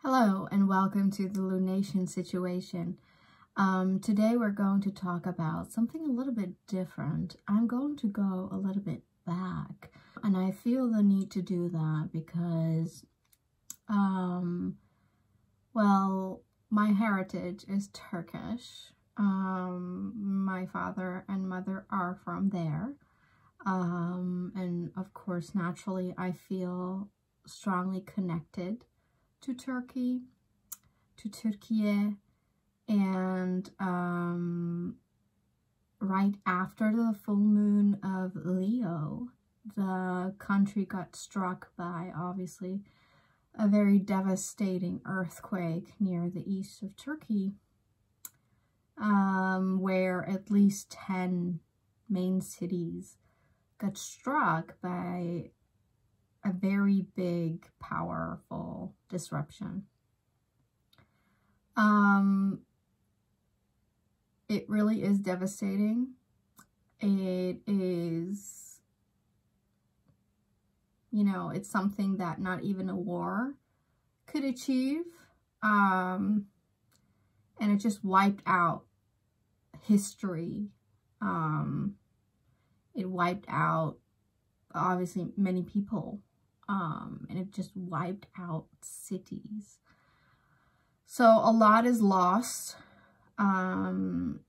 Hello and welcome to the Lunation situation. Today we're going to talk about something a little bit different. I'm going to go a little bit back, and I feel the need to do that because, well, my heritage is Turkish. My father and mother are from there. And of course, naturally, I feel strongly connected to Turkey, to Turkiye, and right after the full moon of Leo, the country got struck by, obviously, a very devastating earthquake near the east of Turkey, where at least 10 main cities got struck by a very big, powerful disruption. It really is devastating. It is, it's something that not even a war could achieve. And it just wiped out history. It wiped out, obviously, many people. And it just wiped out cities. So a lot is lost. And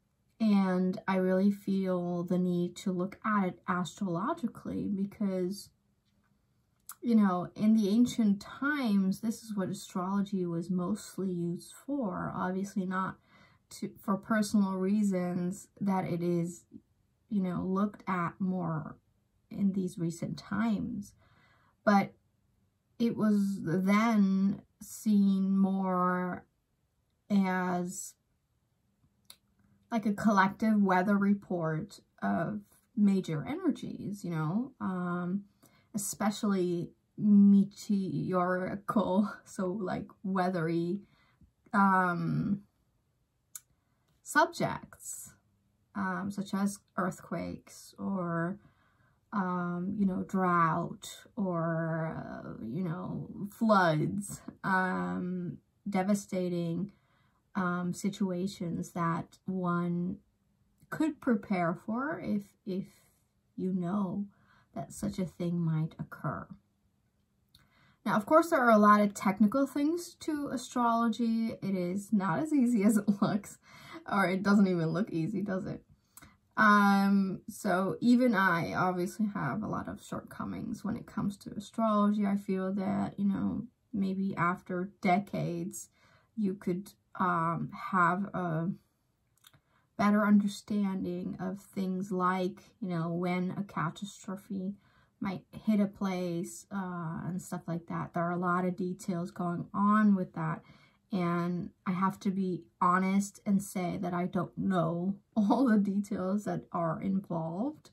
I really feel the need to look at it astrologically because, in the ancient times, this is what astrology was mostly used for. Obviously not for personal reasons that it is, looked at more in these recent times. But it was then seen more as like a collective weather report of major energies, especially meteorical, so like weathery subjects, such as earthquakes or drought or, floods, devastating situations that one could prepare for if you know that such a thing might occur. Now, of course, there are a lot of technical things to astrology. It is not as easy as it looks, or it doesn't even look easy, does it? So even I obviously have a lot of shortcomings when it comes to astrology. I feel that, maybe after decades, you could have a better understanding of things like, when a catastrophe might hit a place, and stuff like that. There are a lot of details going on with that. And I have to be honest and say that I don't know all the details that are involved.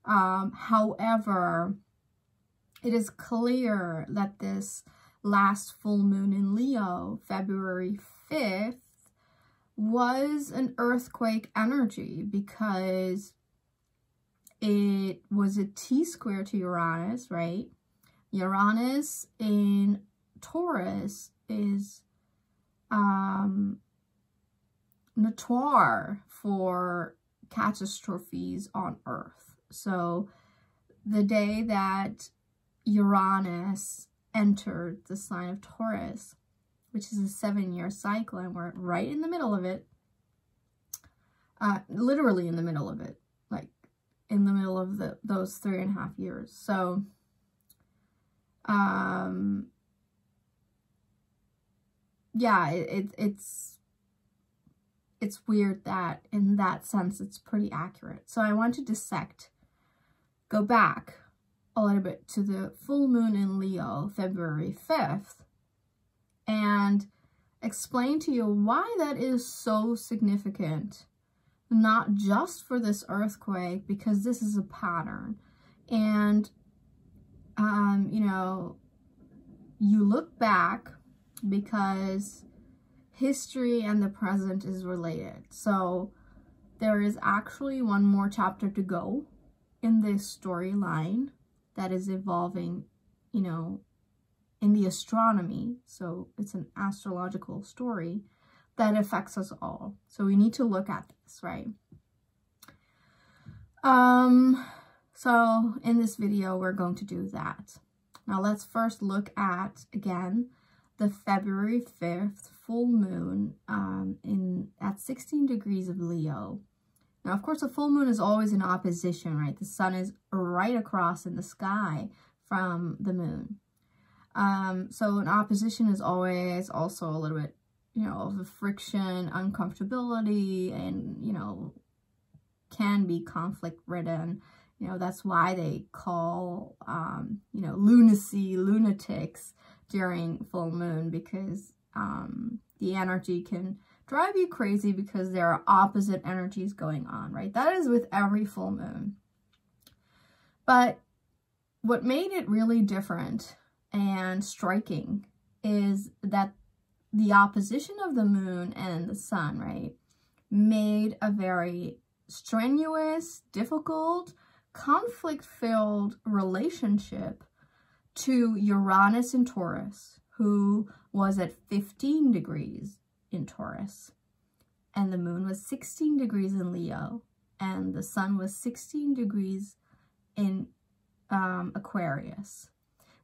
However, it is clear that this last full moon in Leo, February 5th, was an earthquake energy because it was a T-square to Uranus, right? Uranus in Taurus is notoire for catastrophes on Earth. So the day that Uranus entered the sign of Taurus, which is a 7-year cycle, and we're right in the middle of it, literally in the middle of it, like in the middle of those 3.5 years. So, yeah, it's weird that in that sense it's pretty accurate. So I want to go back a little bit to the full moon in Leo, February 5th, and explain to you why that is so significant, not just for this earthquake, because this is a pattern. And, you look back because history and the present is related. So there is actually one more chapter to go in this storyline that is evolving, in the astronomy, so it's an astrological story that affects us all. So we need to look at this, right? So in this video, we're going to do that. Now let's first look at, again, the February 5th full moon at 16 degrees of Leo. Now, of course, a full moon is always in opposition, right? The sun is right across in the sky from the moon. So an opposition is always also a little bit, you know, of a friction, uncomfortability, and, you know, can be conflict-ridden. You know, that's why they call, you know, lunacy, lunatics during full moon, because the energy can drive you crazy because there are opposite energies going on, right? That is with every full moon. But what made it really different and striking is that the opposition of the moon and the sun, right, made a very strenuous, difficult, conflict-filled relationship to Uranus in Taurus, who was at 15 degrees in Taurus, and the moon was 16 degrees in Leo, and the sun was 16 degrees in Aquarius.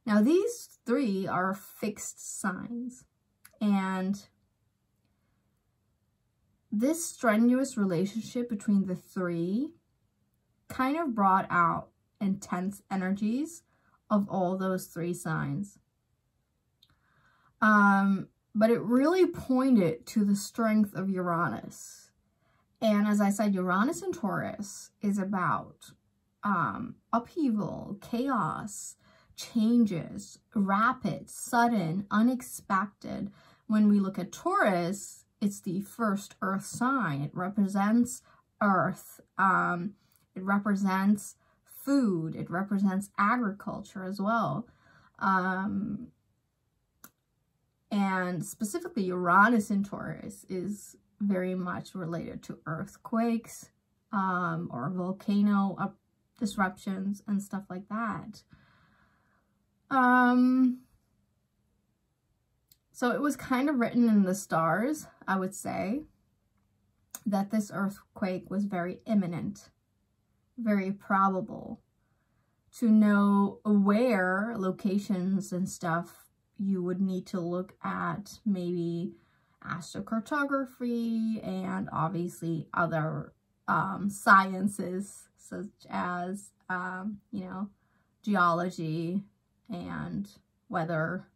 Now, these three are fixed signs, and this strenuous relationship between the three kind of brought out intense energies of all those three signs. But it really pointed to the strength of Uranus. And as I said, Uranus in Taurus is about upheaval, chaos, changes, rapid, sudden, unexpected. When we look at Taurus, it's the first earth sign. It represents earth. It represents food. It represents agriculture as well. And specifically, Uranus in Taurus is very much related to earthquakes or volcano disruptions and stuff like that. So it was kind of written in the stars, I would say, that this earthquake was very imminent, very probable. To know where locations and stuff, you would need to look at maybe astrocartography and obviously other sciences such as, you know, geology and weather.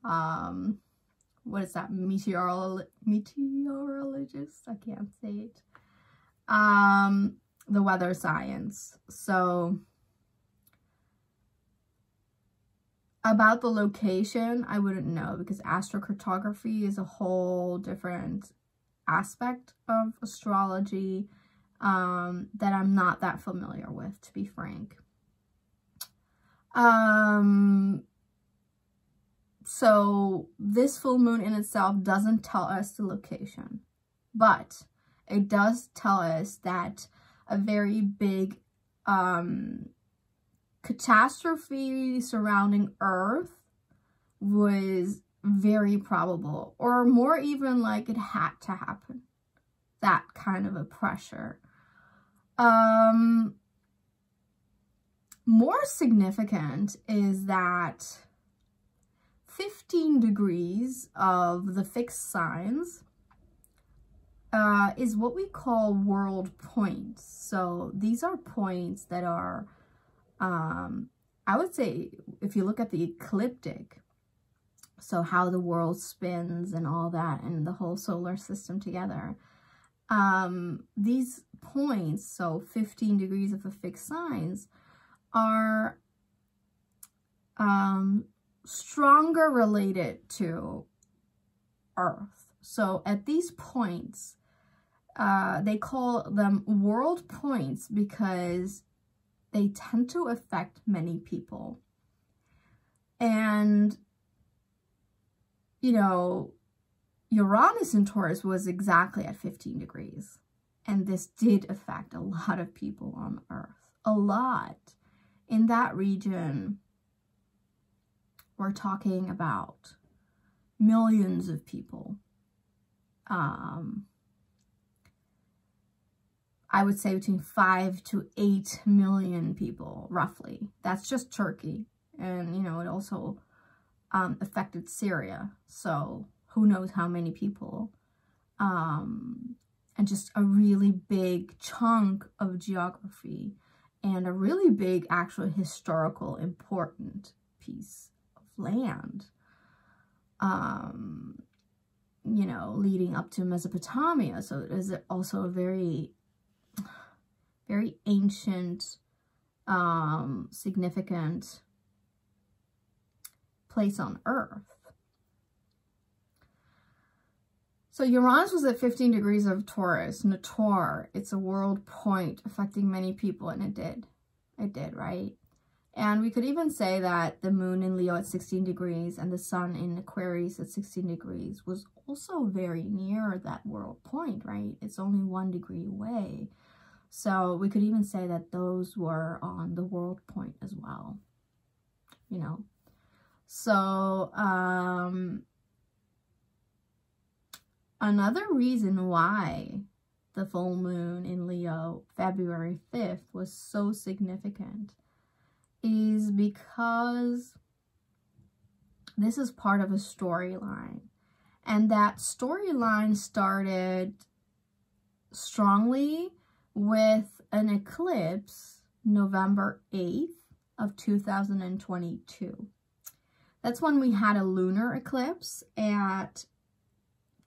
What is that? Meteorologist? I can't say it. The weather science. So about the location, I wouldn't know, because astrocartography is a whole different aspect of astrology that I'm not that familiar with, to be frank. So this full moon in itself doesn't tell us the location, but it does tell us that a very big catastrophe surrounding Earth was very probable, or more even like it had to happen. That kind of a pressure. More significant is that 15 degrees of the fixed signs is what we call world points. So these are points that are, I would say, if you look at the ecliptic, so how the world spins and all that, and the whole solar system together, these points, so 15 degrees of the fixed signs, are stronger related to Earth. So at these points, they call them world points because they tend to affect many people. And, you know, Uranus in Taurus was exactly at 15 degrees. And this did affect a lot of people on Earth. A lot. In that region, we're talking about millions of people. I would say between 5 to 8 million people, roughly. That's just Turkey. And, you know, it also affected Syria. So who knows how many people. And just a really big chunk of geography and a really big actual historical important piece of land. You know, leading up to Mesopotamia. So it is also a very ancient, significant place on Earth. So Uranus was at 15 degrees of Taurus, Nator. It's a world point affecting many people, and it did. It did, right? And we could even say that the moon in Leo at 16 degrees and the sun in Aquarius at 16 degrees was also very near that world point, right? It's only 1 degree away. So we could even say that those were on the world point as well, you know. So another reason why the full moon in Leo, February 5th, was so significant is because this is part of a storyline. And that storyline started strongly with an eclipse November 8th of 2022. That's when we had a lunar eclipse at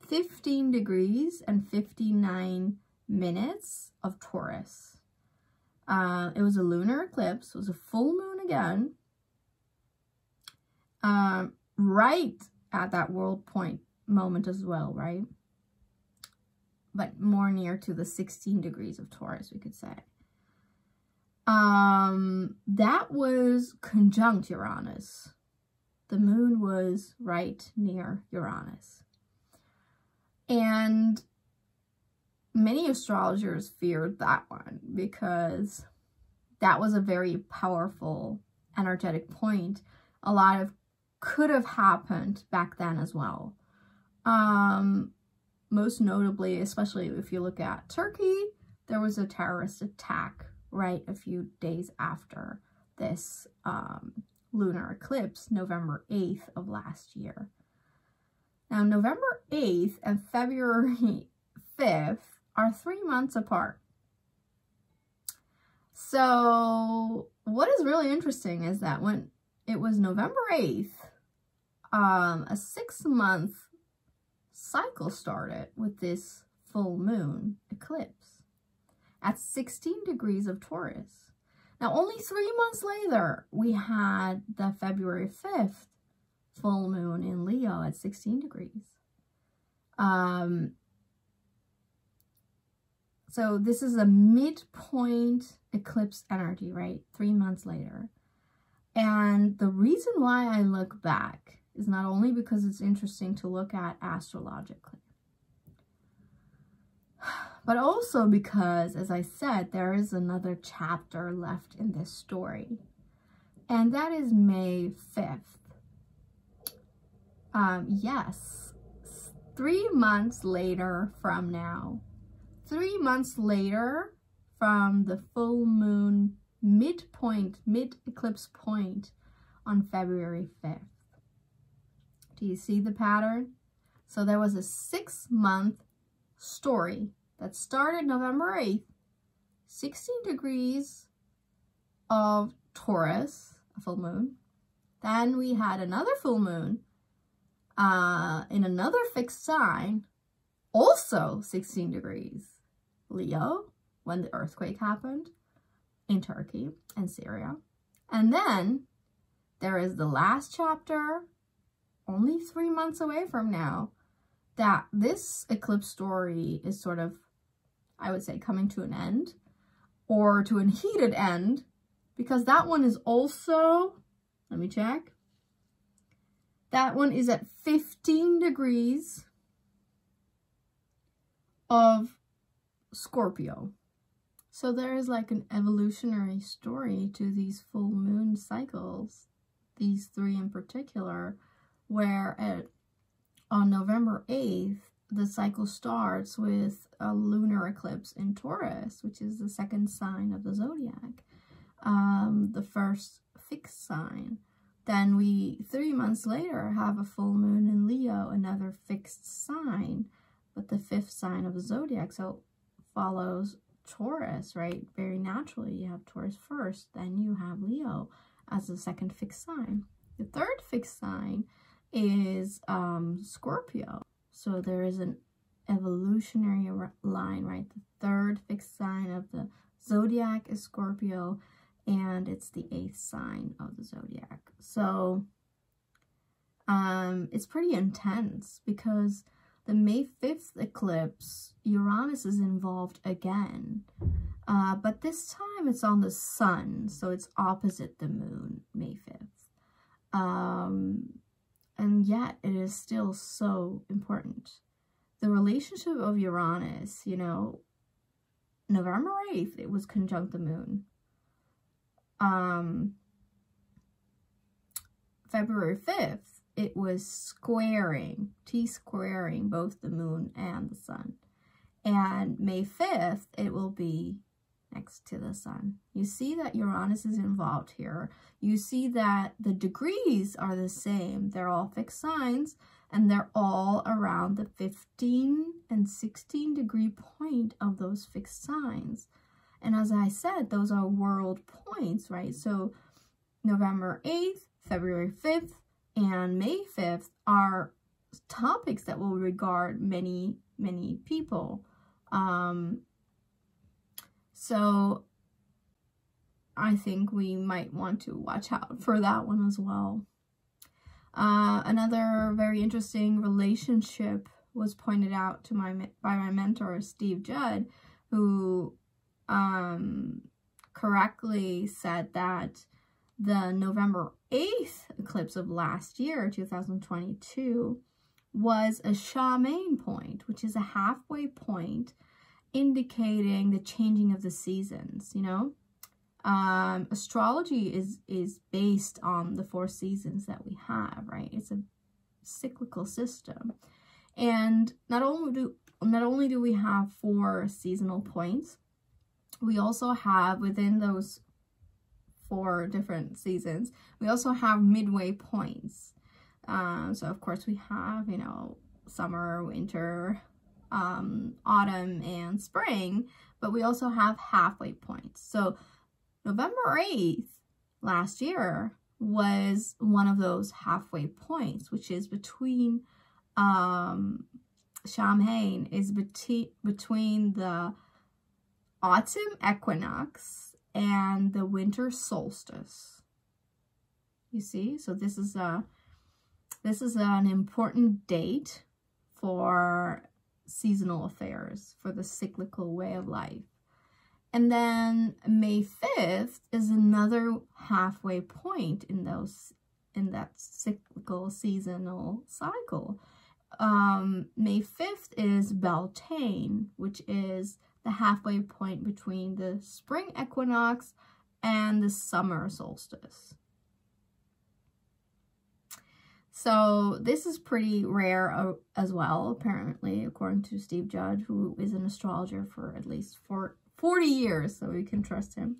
15 degrees and 59 minutes of Taurus. It was a lunar eclipse. It was a full moon again. Right at that world point moment as well, right? But more near to the 16 degrees of Taurus, we could say. That was conjunct Uranus. The moon was right near Uranus. And many astrologers feared that one because that was a very powerful energetic point. A lot of could have happened back then as well. Most notably, especially if you look at Turkey, there was a terrorist attack right a few days after this lunar eclipse, November 8th of last year. Now, November 8th and February 5th are 3 months apart. So what is really interesting is that when it was November 8th, a 6-month cycle started with this full moon eclipse at 16 degrees of Taurus. Now, only 3 months later, we had the February 5th full moon in Leo at 16 degrees. So this is a midpoint eclipse energy, right? 3 months later. And the reason why I look back is not only because it's interesting to look at astrologically, but also because, as I said, there is another chapter left in this story. And that is May 5th. Yes, 3 months later from now. 3 months later from the full moon midpoint, mid-eclipse point on February 5th. Do you see the pattern? So there was a 6-month story that started November 8th, 16 degrees of Taurus, a full moon. Then we had another full moon in another fixed sign, also 16 degrees, Leo, when the earthquake happened in Turkey and Syria. And then there is the last chapter, only 3 months away from now, that this eclipse story is sort of, I would say, coming to an end, or to a heated end, because that one is also, let me check, that one is at 15 degrees of Scorpio. So there is like an evolutionary story to these full moon cycles these three in particular, where on November 8th, the cycle starts with a lunar eclipse in Taurus, which is the second sign of the zodiac, the first fixed sign. Then we, 3 months later, have a full moon in Leo, another fixed sign, but the fifth sign of the zodiac. So follows Taurus, right? Very naturally, you have Taurus first, then you have Leo as the second fixed sign. The third fixed sign is Scorpio. So there is an evolutionary line, right? The third fixed sign of the zodiac is Scorpio, and it's the 8th sign of the zodiac. So it's pretty intense because the May 5th eclipse, Uranus is involved again. But this time it's on the sun, so it's opposite the moon, May 5th. And yet it is still so important. The relationship of Uranus, you know, November 8th, it was conjunct the moon. February 5th, it was squaring, T-squaring both the moon and the sun. And May 5th, it will be next to the sun. You see that Uranus is involved here. You see that the degrees are the same. They're all fixed signs, and they're all around the 15 and 16 degree point of those fixed signs. And as I said, those are world points, right? So November 8th, February 5th, and May 5th are topics that will regard many, many people. So I think we might want to watch out for that one as well. Another very interesting relationship was pointed out to by my mentor, Steve Judd, who correctly said that the November 8th eclipse of last year, 2022, was a Shaman point, which is a halfway point indicating the changing of the seasons, you know. Astrology is based on the 4 seasons that we have, right? It's a cyclical system. And not only do we have 4 seasonal points, we also have within those 4 different seasons, we also have midway points. So of course we have, you know, summer, winter, autumn, and spring, but we also have halfway points. So November 8th last year was one of those halfway points, which is between Samhain is between the autumn equinox and the winter solstice. You see, so this is an important date for seasonal affairs, for the cyclical way of life. And then May 5th is another halfway point in that cyclical seasonal cycle. May 5th is Beltane, which is the halfway point between the spring equinox and the summer solstice. So this is pretty rare as well, apparently, according to Steve Judd, who is an astrologer for at least 40 years, so we can trust him.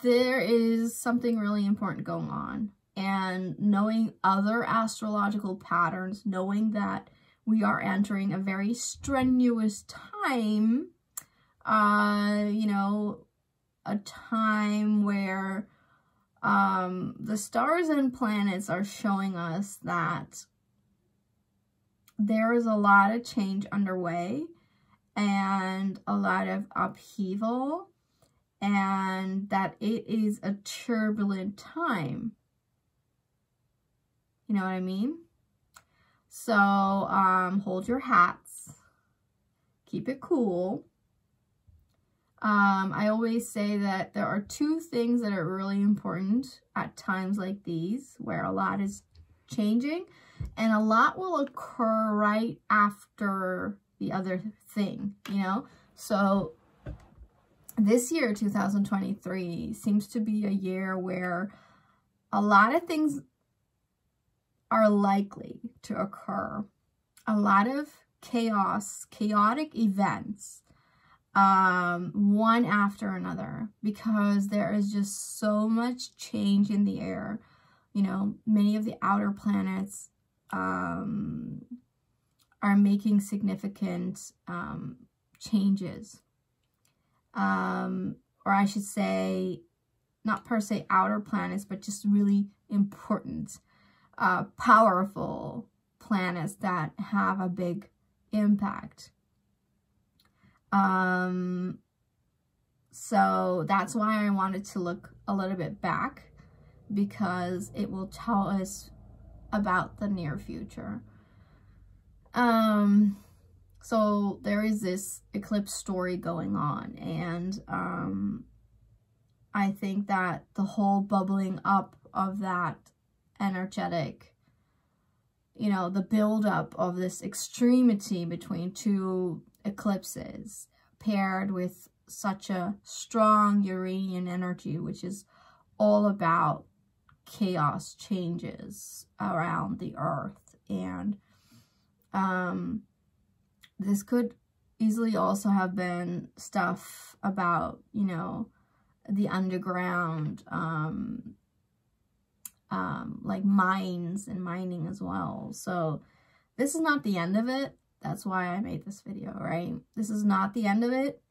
There is something really important going on, and knowing other astrological patterns, knowing that we are entering a very strenuous time, you know, a time where the stars and planets are showing us that there is a lot of change underway and a lot of upheaval, and that it is a turbulent time. You know what I mean? So hold your hats, keep it cool. I always say that there are 2 things that are really important at times like these, where a lot is changing and a lot will occur right after the other thing, you know? So this year, 2023, seems to be a year where a lot of things are likely to occur. A lot of chaotic events, one after another, because there is just so much change in the air. You know, many of the outer planets are making significant changes. Or I should say, not per se outer planets, but just really important, powerful planets that have a big impact. So that's why I wanted to look a little bit back, because it will tell us about the near future. So there is this eclipse story going on, and I think that the whole bubbling up of that energetic, you know, the buildup of this extremity between two eclipses paired with such a strong Uranian energy, which is all about chaos changes around the earth. And this could easily also have been stuff about, you know, the underground, like mines and mining as well. So this is not the end of it. That's why I made this video, right? This is not the end of it.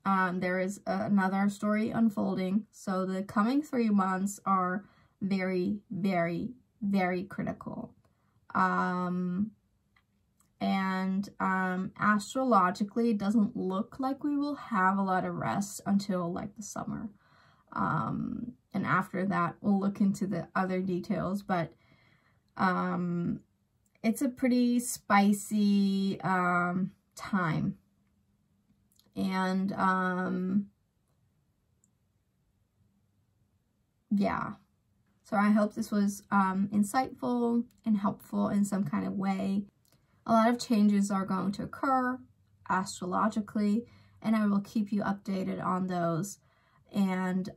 There is another story unfolding. So the coming 3 months are very, very, very critical. Astrologically, it doesn't look like we will have a lot of rest until like the summer. And after that, we'll look into the other details, but it's a pretty spicy time. And yeah. So I hope this was insightful and helpful in some kind of way. A lot of changes are going to occur astrologically, and I will keep you updated on those. And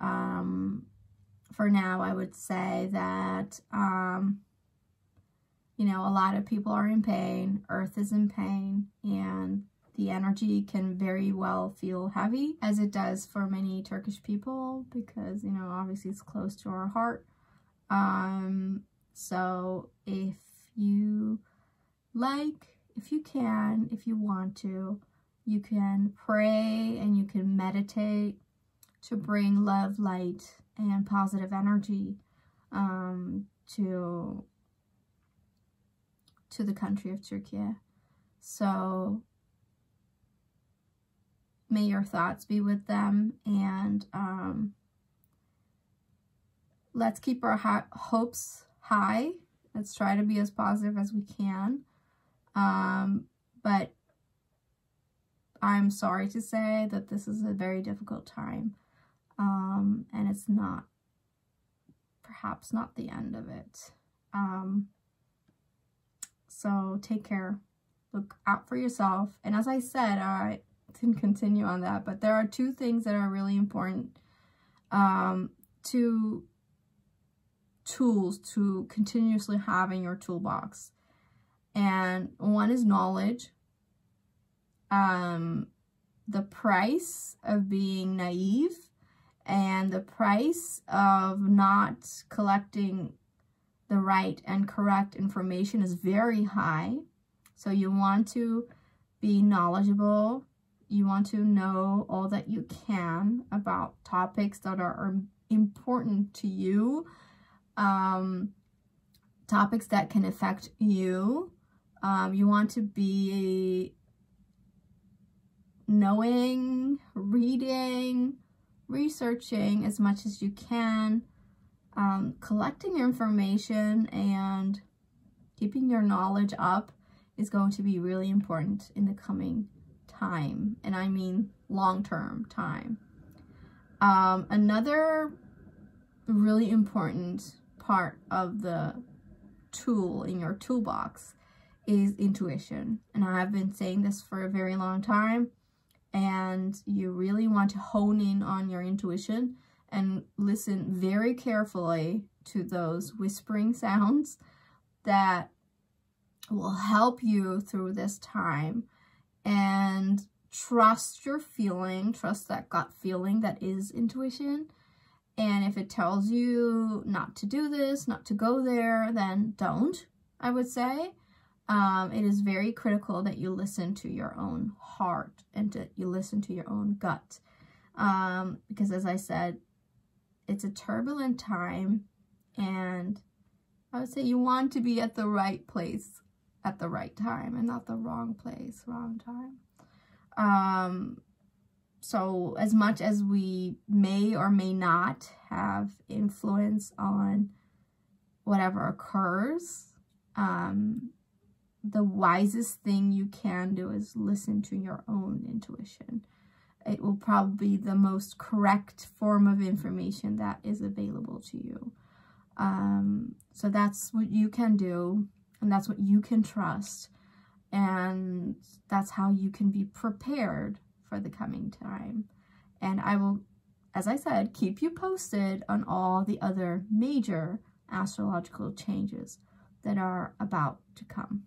for now, I would say that, you know, a lot of people are in pain, Earth is in pain, and the energy can very well feel heavy, as it does for many Turkish people, because, you know, obviously it's close to our heart. So if you like, if you can, if you want to, you can pray and you can meditate to bring love, light, and positive energy to the country of Turkiye. So may your thoughts be with them, and let's keep our hopes high. Let's try to be as positive as we can. But I'm sorry to say that this is a very difficult time. And it's not, perhaps not the end of it. So take care, look out for yourself. And as I said, I didn't continue on that, but there are 2 things that are really important, 2 tools to continuously have in your toolbox. And one is knowledge. The price of being naive and the price of not collecting the right and correct information is very high. So you want to be knowledgeable. You want to know all that you can about topics that are important to you, topics that can affect you. You want to be knowing, reading, researching as much as you can, collecting your information and keeping your knowledge up is going to be really important in the coming time. And I mean long-term time. Another really important part of the tool in your toolbox is intuition. And I have been saying this for a very long time. and you really want to hone in on your intuition and listen very carefully to those whispering sounds that will help you through this time, and trust your feeling, trust that gut feeling that is intuition. And if it tells you not to do this, not to go there, then don't, I would say. It is very critical that you listen to your own heart and that you listen to your own gut. Because as I said, it's a turbulent time, and I would say you want to be at the right place at the right time and not the wrong place, wrong time. So as much as we may or may not have influence on whatever occurs, the wisest thing you can do is listen to your own intuition. It will probably be the most correct form of information that is available to you. So that's what you can do, and that's what you can trust, and that's how you can be prepared for the coming time. And I will, as I said, keep you posted on all the other major astrological changes that are about to come.